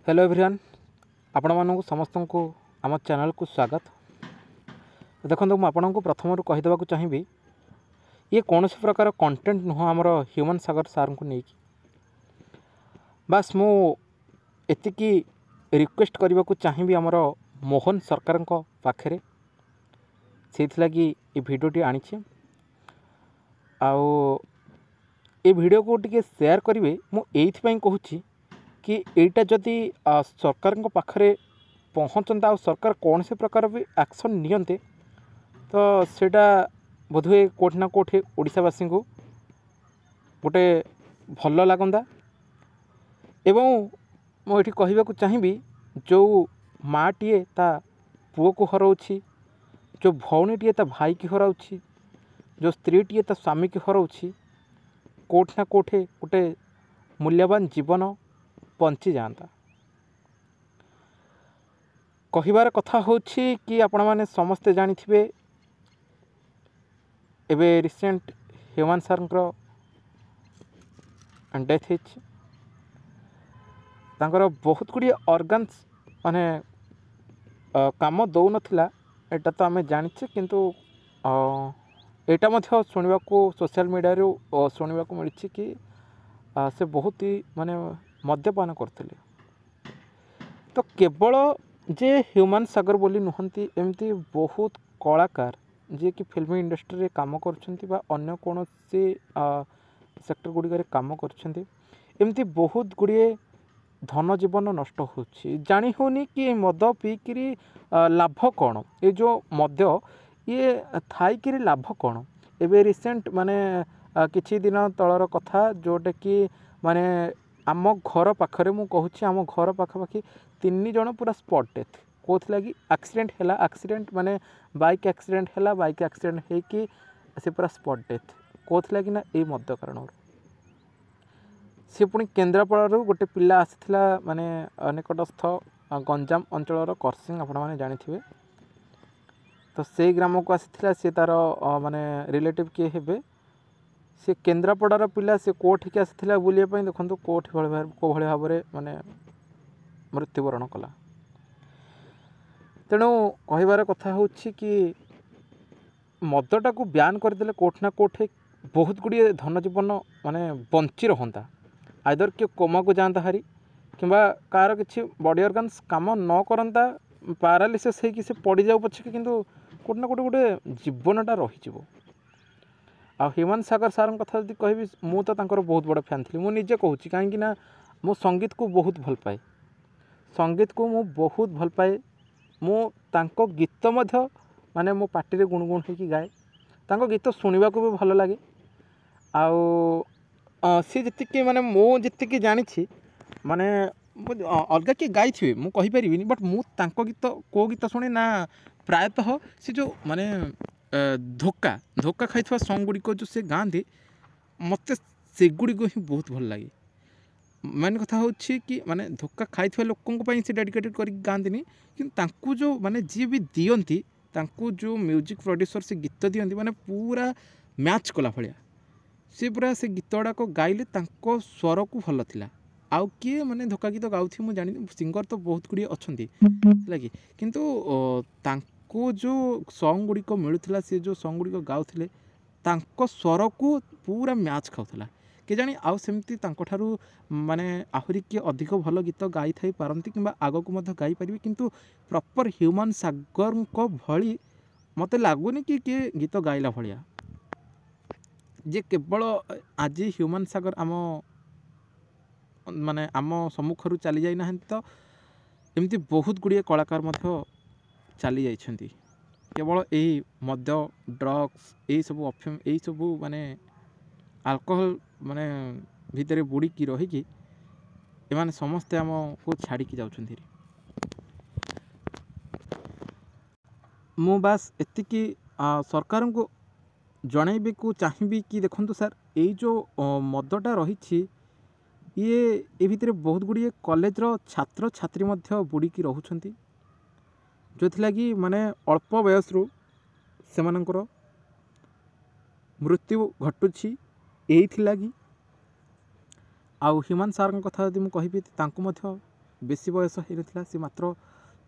Hello everyone आपण मानक समस्त को आम चैनल को स्वागत। देखो मुझे आपन को प्रथम कहीदेवा चाहिए ये कौन सी प्रकार कंटेंट नुह आमर ह्यूमन सागर सार को लेकिन बास मुझे रिक्वेस्ट करने को चाहिए आमर मोहन सरकार पाखे से लगी ये भिडियोटी आनी ये भिडियो को टी शेयर करेंगे मुझे कहूँ कि एटा जदि सरकार पाखे पहुँचता सरकार कौन से प्रकार भी एक्शन नियंते तो सेटा बोधहुए कोठि ना कोठि ओडिशावासी को गोटे भल लगता। एवं मुझे कहवाक चाहिए जो माँटीए ता पुओ को हराऊँच, जो भौणीटीए ता भाई की हराऊँच, जो स्त्रीटीए ता स्वामी की हराऊँच, कोठि ना कोठि गोटे मूल्यवान जीवन बंची जाता। कहिबार कथा होछि कि आपण माने समस्ते जानिथिबे एबे रिसेंट ह्यूमन सारंकर डेथ हिच तांकर बहुत गुड़ी ऑर्गन्स माने काम दौ नथिला एटा तो आमे जानिछे किंतु एटा मध्य सुनिबा को सोशल मीडिया रो सुनिबा को मिलछि कि से बहुत ही माने मद्यपान करते तो केवल जे ह्यूमन सागर बोली नुहंती एमती बहुत कलाकार जे कि फिल्म इंडस्ट्री रे काम करछंती बा अन्य कौन से सेक्टर गुड़िक काम करछंती एमती बहुत गुड़िए धन जीवन नष्ट होछि जानी होनी कि मद पीकरी लाभ कौन ये जो मद ये थाईकरी लाभ कौन। एबे रिसेंट माने किछि दिन तलर कथा जोटे कि माने आम घर पाखरे मु कहूँ आम घर पाखापाखि 3 जन पूरा स्पॉट डेथ कौन लगी एक्सीडेंट है एक्सीडेंट माने बाइक एक्सीडेंट है बाइक एक्सीडेंट होकि से पूरा स्पॉट डेथ कौन लगी ना ये मद कारण सी पुणी केन्द्रापड़ा गोटे पिला आसीथिला माने निकटस्थ गंजाम अंचल करसिंग आपण माने जानिथिबे तो से ग्राम को आसीथिला से तार माने रिलेटिव किए हेबे से केन्द्रापड़ार पिला से कोठिक आसीथिला बुलिया देखो कोठि को भाई भाव में माने मृत्युवरण कला। तेणु कहबार कथा होछि कि मदटा को ब्यान करदे कोठि ना कोठि बहुत गुड़िए धन जीवन माने बंची रहता आइदर किए कोमा को जाता हारी किंबा कार किसी बॉडी ऑर्गन्स काम न करता पैरालिसिस होगी से पड़ जाऊ पछे किंतु कोठि ना कोठि गोटे जीवनटा रही आ ह्यूमन सागर सार कथा जब कहि मु तो तांकर बहुत बड़ा फैन थी मुझे कहूँ कहीं मु संगीत को बहुत भल पाए संगीत को मु बहुत भल पाए मु तांको गीत मध्य माने मो पार्टी रे गुणगुण होगी गाए तांको गीत शुणा को भी भल लगे सी जी माने मो जी जानी माने अलग किए गाई थे मुझे कहीपरि बट मु तांको गीत को गीत शुणे ना प्रायतः सी जो माने धोका धोका खाई सॉन्ग गुड़िक जो से गाँधी मत सेगुड़िक ही बहुत भल लगे। मेन कथा हूँ कि माने धोका खाई लोकों से डेडिकेटेड कर गाँधी कि जो माने जी भी दियंती जो म्यूजिक प्रोड्यूसर से गीत दियंती माने पूरा मैच कला भाया सी पूरा से गीत गुड़ाक गाइले स्वर को भल थिला आउ किए माने धोका गीत गाउथि मु जानी सिंगर तो बहुत गुड़ी अच्छा लगे किंतु को जो सॉन्ग गुड़िक मिलूला सी जो सॉन्ग गुड़िक गाउले स्वर को पूरा मैच खाऊला के जानी आउ सेमती ठारू माने आहुरी किए अधिक भल गीत गाई थाई पारती कि आग को गाई पारे किंतु प्रॉपर ह्यूमन सागर को भली मत लगुनि कि किए गीत गाइला भाया जे केवल आज ह्यूमन सागर आम माने आम सम्मुखर चली जाइना तो एमती बहुत गुड़िए कलाकार मध्य चली जाइछंती केवल यही मद ड्रग्स यही सब अफिम यही सब माने अल्कोहल माने भितर बुड़ी की रही एमाने समस्ते आम को छाड़ी जाउछंती। मु बास एतिकी सरकार को जनइबे को चाहिए कि देखंतु सर ये जो मदटा रही ये भितर बहुत गुड़िए कॉलेज रो छात्र छात्री मध्य बुड़ी की रहउछंती जो लगी माने अल्प बयस से मृत्यु घटुछि यही लगी आउ ह्यूमन सार कथा यदि मुझे कहि बेसी बयस हो सी मात्र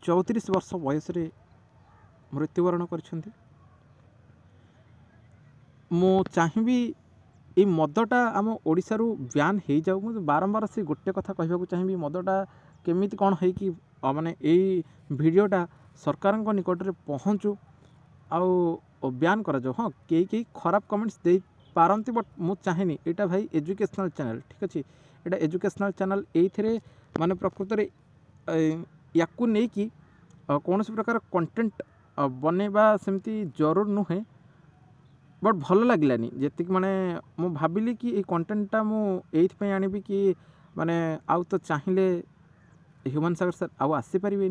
34 वर्ष बयस मृत्युवरण कर मु चाहिए ये मदटा आम ओडिशारू ब्यान हो जाऊ मुझे बारंबार से गोटे कथा कहवाक चाहिए मदटा केमिति कौन है कि माने यही भिडटा सरकार निकट में पहुँचू आउ ब्यान कर हाँ कई खराब कमेंट्स दे पारती बट मु चाहेनी यहाँ भाई एजुकेशनल चैनल ठीक अच्छे यहाँ एजुकेशनल चैनल ये माने प्रकृत में या कौन प्रकार कंटेंट बनवा सेमती जरूर नुहे बट भल लगलानी जी माने मु भाविली कि ये कंटेंटटा मुझे आनिबी कि माने आउ तो चाहिए ह्यूमन सागर सर आउ आसीपारे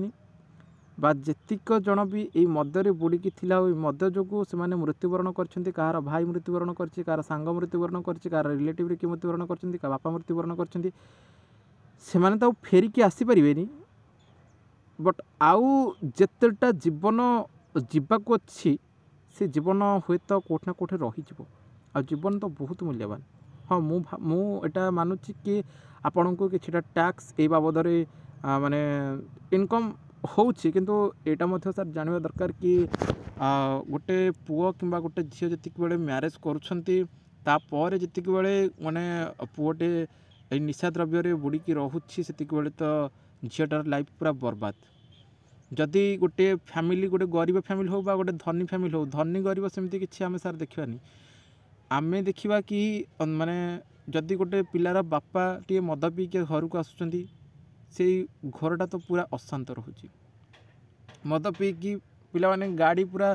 बा जेतिक जन भी ये मदरे बुड़ीकी थिला मद जो से मृत्युवरण कर भाई मृत्युवरण कर सांग मृत्युवरण कर रिलेटिव किए मृत्युवरण कर बापा मृत्युवरण कर तो फेरिकी आसीपारे बट आउ जेतेटा जीवन जीवाक अच्छी से जीवन हुए तो कोठ ना कोठे रही आ जीवन तो बहुत मूल्यवान हाँ मुझा मानुची कि आपण को कि टैक्स ए बाबद माने इनकम होउछि किंतु एटा मध्य सर जानवा दरकार कि गोटे पुओ किंबा गोटे झील जी बेले म्यारेज करुछंती तापर जी बेले माने पुओटे निशा द्रव्य बुड़ीकी रोचे से बेले तो झीटार लाइफ पूरा बर्बाद जदि गोटे फैमिली गोटे गरीब फैमिली हो गोटे धनी फैमिली हो धनी गरीब सेमती किसी आम सार देखानी आम देखा कि माने जदि गोटे पिलार बापा टे मद पी के घर को आसुँच से घरटा तो पूरा अशांत रोचे मद पीकी पिला माने गाड़ी पूरा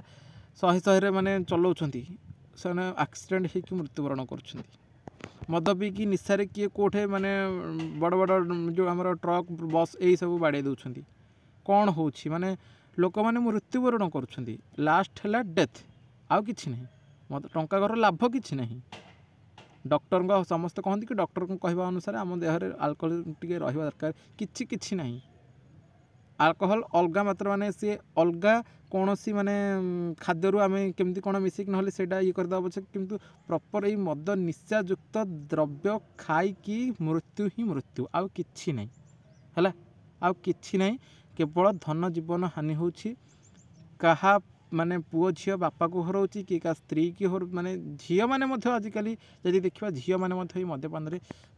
शहे शहे माने चलाउछंती से एक्सीडेंट होकर मृत्युवरण कर मद पीकी निशारे किए कोठे माने बड़ बड़ जो आम ट्रक बस यही सब बाड़े दौरान कौन हो माने लोक मैंने मृत्युवरण कर लास्ट है डेथ आउ कि नहीं मत टंका घर लाभ कि नहीं डॉक्टर समस्त कहते कि डॉक्टर को कहवा अनुसार आम देहरे अल्कोहल टी रहा दरकार कि नहीं अल्कोहल अलग मात्र माने सी अलग कौन सी माने खाद्य आम केमती कौन मिसिक ना से ये करदे पछे किंतु प्रॉपर ये मद निशायुक्त द्रव्य खाई मृत्यु ही मृत्यु आउ कि नहीं है आउ कि नहीं केवल धन जीवन हानि होछि कहा माने पुओ झील बापा को हरौची कि का स्त्री की हर माने झील माने आजिकल जदि देखा झील माने मद्यपान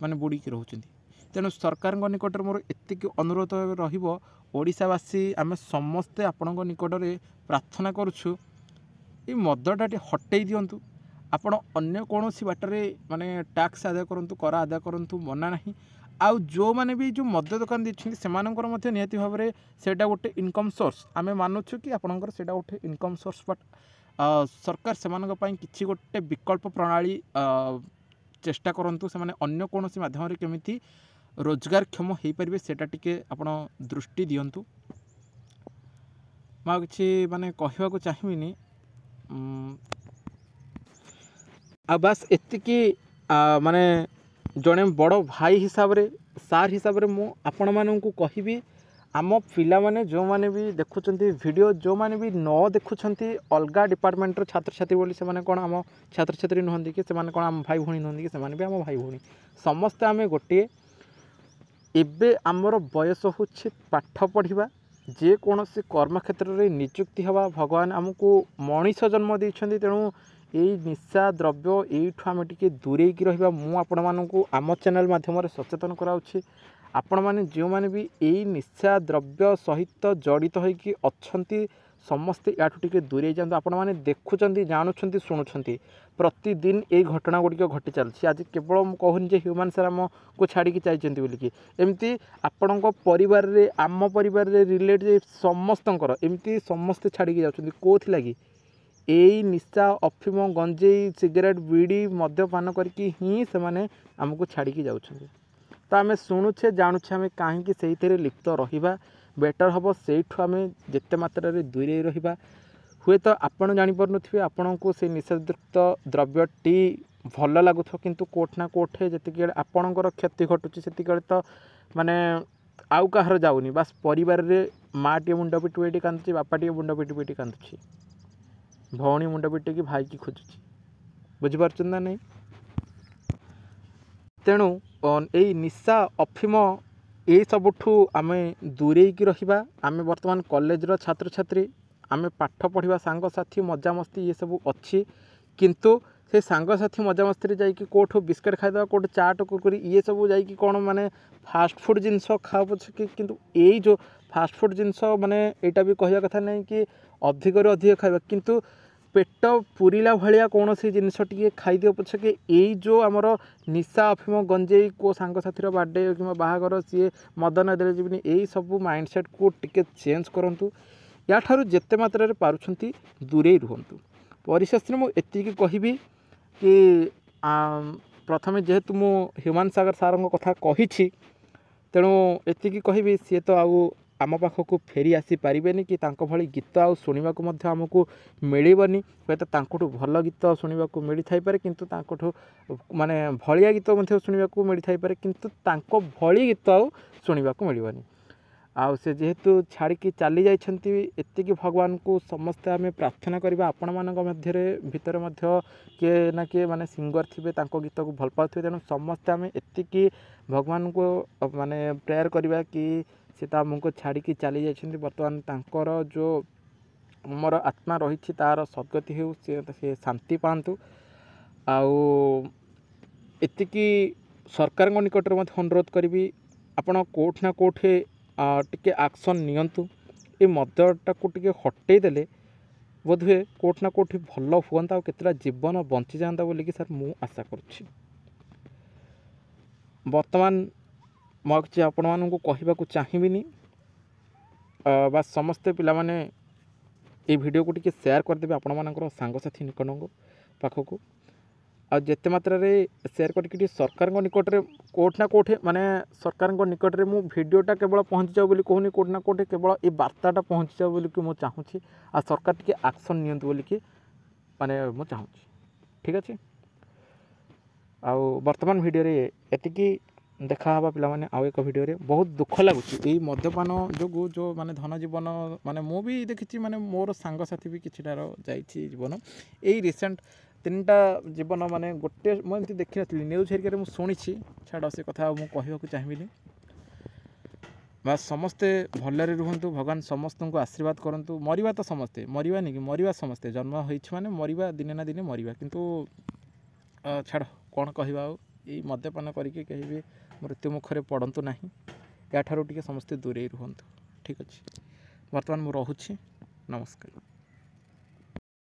माने बुड़ीकी रोचंती तेणु सरकार निकट मोर एतिक अनुरोध रहिबो ओडिशावासी आम समस्ते आपण निकट में प्रार्थना करुछु ये मदटा हटई दिंतु आपण अन्य कौन बाटर माने टैक्स आदाय करंतु कर आदाय करंतु मना नहीं आउ जो माने भी जो मद दुकान देछिन सेमानकर मध्य निहाती भाव में सेटा गोटे इनकम सोर्स आमे मानुछु कि आपणकर सेटा गोटे इनकम सोर्स बट सरकार सेमानक पई किछि गोटे विकल्प प्रणाली चेष्टा करंतु से माने अन्य कौन माध्यम केमिति रोजगारक्षम हो पारे सेटा टिके आपण दृष्टि दियंतु मैं किसी माने कहवाक चाहिए आ बस एतिकी माने जड़े बड़ भाई हिसाब रे सार हिसाब रे मु आपण मानू कहबी आम पिला माने जो माने भी देखुचंती वीडियो जो माने भी न देखुचंती अलगा डिपार्टमेंट छात्र छात्री बोली से माने कोन आम छात्र छात्री नुहंती कि से माने कोन आम भाई भणी नुहंती कि से माने भी आम भाई भणी समस्ते आम गोटे एबे आमर बयस होछि पाठ पढ़िबा जे कोनोसी कर्म क्षेत्र रे नियुक्ति हवा भगवान आमको मनीष जन्म देइछंती तेणु यही निशा द्रव्य यहीठु आम टे दूरे की रहा मुझे आपण मानू आम चैनल माध्यम सचेतन कराऊँगी आपण मैंने जो मैंने भी यही निशा द्रव्य सहित जड़ित होगी अच्छा समस्ते याठू टे दूरे जातु आपण मैंने देखुं जानुं शुणुंट प्रतिदिन ये घटना गुड़िक घटी चलती आज केवल कहूनी जे ह्यूमान सर आम को छाड़ी चाहिए बोलिकी एमती आपण परिवार रे आम परिवार रे रिलेट समस्त एमती समस्ते छाड़ी जाऊँ कौन लगी यही निशा अफिम गंजेई सिगरेट बीड़ी मद्यपान करके ही से माने आमको छाड़ी जाऊँ तो आम शुणुचे जानुचे आम कहीं से लिप्त रहा बेटर हम से आम जिते मात्रा दूरे रहा हुए तो आपड़ जापर थे आपण को से निशायुक्त द्रव्यटी भल लगुथ किंतु कोठ ना कोठे जी आपणकर क्षति घटुची से तो माने आउ कहार जाऊनी बास परिवार रे माँ टे मुंड पिटी पिटी कांदुची बापा टे मुंड पिटी पिटी कांदुची भौणी मुंड पिटिकी भाई की खोजुची बुझीपार ना नहीं तेणु यही निशा अफिम ये सबुठू आम दूरेकी रहिबा। आम बर्तमान कॉलेजर छात्र छात्री आम पाठ पढ़ा सांगसाथी मजामस्ती ये सब अच्छी किंतु से सांगसाथी मजामस्ती जाकि कौटू बिस्किट खाईदे कौटू चाट कुरकुरी ये सब जाकि कौन माने फास्ट फूड जिनस खाओ पछे किंतु यही जो फास्ट फूड जिनस माने यहाँ भी कहवा कथा नहीं कि अधिक अधिक खाଇବା किंतु पेट पूरीला भाया कौन सी जिनस टी खाईदे पछे कि यही जो आमर निशा अफिम गंजेई को सांगसाथीर बार्डे कि बाहागर सी मद नदेले जीवनी यही सब माइंडसेट को टिके चेंज करूँ या ठारू जेते मात्रा पारुछंती दूरे रुहंतु। परिशेष में मुझे कहबी कि प्रथमे जेहेतु मु ह्यूमान सागर सार कथा कही तेणु एति कहबी सी तो आउ आम पाखक फेरी आसी पारे कि भली गीत आउ शुणा आमको मिलबनी हूँ तो भल गीत शुणा मिल थाईपे किंतु माने भलिया गीत शुणा मिल थाईपे किंतु भली गीत आउ शुणा मिलबनी। आउ से जेहेतु छाड़ी चली जाइछंती एतिकी भगवान को समस्ते आम प्रार्थना करबा आपण मानक भितर किए ना किए माने सिंगर थिबे तांको गीत को भल पाउथिबे तेणु समस्ते आम एतिकी भगवान को माने प्रेयर करबा कि से आमको छाड़ी चली जाइछंती बर्तमान तांकर जो मोर आत्मा रही तार सद्गति हो से शांति पातु। आउ एतिकी सरकार निकट में अनुरोध करी आपण कोठना कोठे टिके एक्शन नियंतु ये मदटा को टिके हटई देले बोधे कोठना कोठी भल हुआ केतटा जीवन बंची जाता बोलिकी सर मु आशा करुच्ची। वर्तमान मैं किसी आपण मानू कहवाक चाहिए बास समस्ते पिला माने ये वीडियो को टिके शेयर करदेवे आपण मानकर सांगसाथी निकट पाखक आ जेते मात्रा रे शेयर करके सरकार निकट रे कोठना कोठे माने सरकार निकट रे मु वीडियोटा केवल पहुँची जाओ बोली कहूनी कोठना कोठे केवल ये वार्ताटा पहुँची जाओ बोली कि मुझे चाहूँगी आ सरकार टिके एक्शन नियंतु बोली कि माने मु चाहूँगी। ठीक अच्छे आउ वर्तमान वीडियो रे एतिकी देखा हवा पिला माने आउ एक वीडियो रे बहुत दुख लगुच मद्यपान जो जो माने धन जीवन माने मु भी देखी माने मोर सांगसाथी भी किछिटार जाइछि जीवन यही रिसेंट 3टा जीवन माने गोटे मुझे देखी नी न्यूज हेरिका शुणी छाड़ से कथा मुझे कहवाक चाहिए बस समस्ते भलरे रुहतु भगवान समस्त को आशीर्वाद करूँ। मरवा तो समस्ते मरवानी कि मरवा समस्ते जन्म होने मरवा दिने ना दिने मरवा किंतु छाड़ कौन कहवा ये मद्यपान करके कहीं भी मृत्यु मुखरे पड़तु ना या ठारू टिके समस्ते दूरे रुहतु। ठीक अच्छे बर्तमान मुझे रोचे नमस्कार।